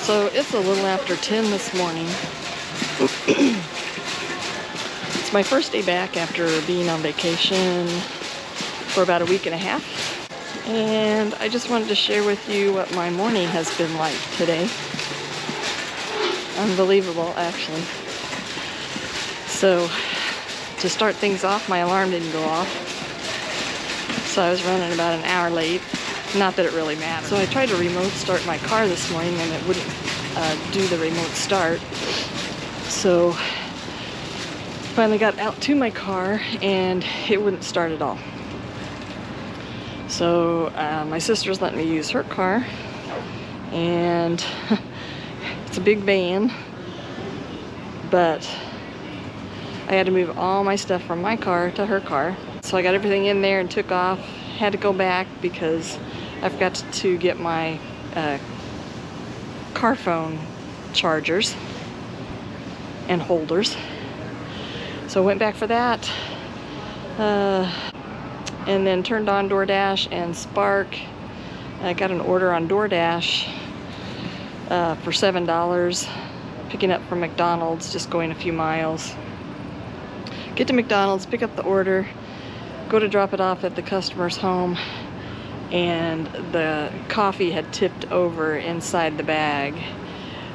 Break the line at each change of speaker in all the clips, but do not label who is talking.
So it's a little after 10 this morning. It's my first day back after being on vacation for about a week and a half. And I just wanted to share with you what my morning has been like today. Unbelievable, actually. So, to start things off, my alarm didn't go off. So I was running about an hour late. Not that it really mattered. So I tried to remote start my car this morning and it wouldn't do the remote start. So finally got out to my car and it wouldn't start at all. So my sister's letting me use her car, and it's a big van, but I had to move all my stuff from my car to her car. So I got everything in there and took off. Had to go back because I forgot to get my car phone chargers and holders. So I went back for that, and then turned on Doordash and Spark. I got an order on Doordash for $7, picking up from McDonald's, just going a few miles. Get to McDonald's, pick up the order, go to drop it off at the customer's home, and the coffee had tipped over inside the bag.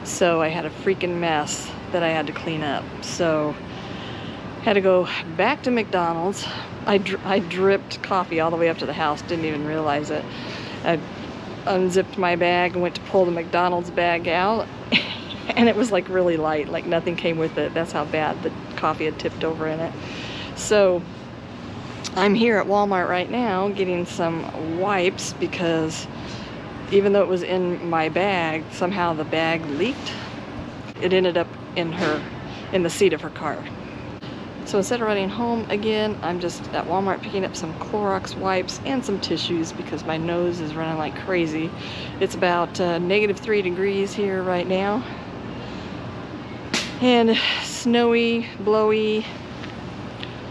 So I had a freaking mess that I had to clean up. So had to go back to McDonald's. I dripped coffee all the way up to the house, didn't even realize it. I unzipped my bag and went to pull the McDonald's bag out, and it was like really light, like nothing came with it. That's how bad the coffee had tipped over in it. So I'm here at Walmart right now getting some wipes because even though it was in my bag, somehow the bag leaked. It ended up in the seat of her car. So instead of running home again, I'm just at Walmart picking up some Clorox wipes and some tissues because my nose is running like crazy. It's about -3 degrees here right now. And snowy, blowy,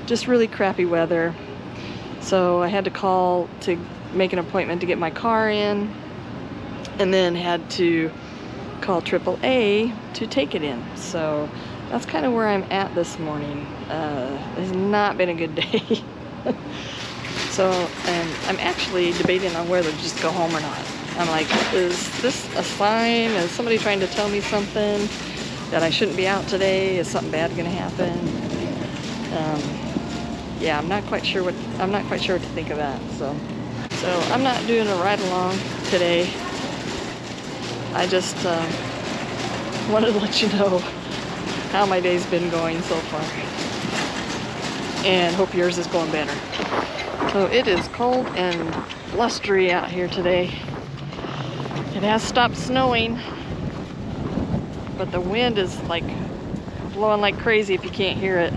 just really crappy weather. So I had to call to make an appointment to get my car in, and then had to call AAA to take it in. So that's kind of where I'm at this morning. It's not been a good day. So, and I'm actually debating on whether to just go home or not. I'm like, is this a sign? Is somebody trying to tell me something? That I shouldn't be out today? Is something bad gonna happen? Yeah, I'm not quite sure what to think of that. So I'm not doing a ride along today. I just wanted to let you know how my day's been going so far, and hope yours is going better. So it is cold and blustery out here today. It has stopped snowing, but the wind is like blowing like crazy if you can't hear it.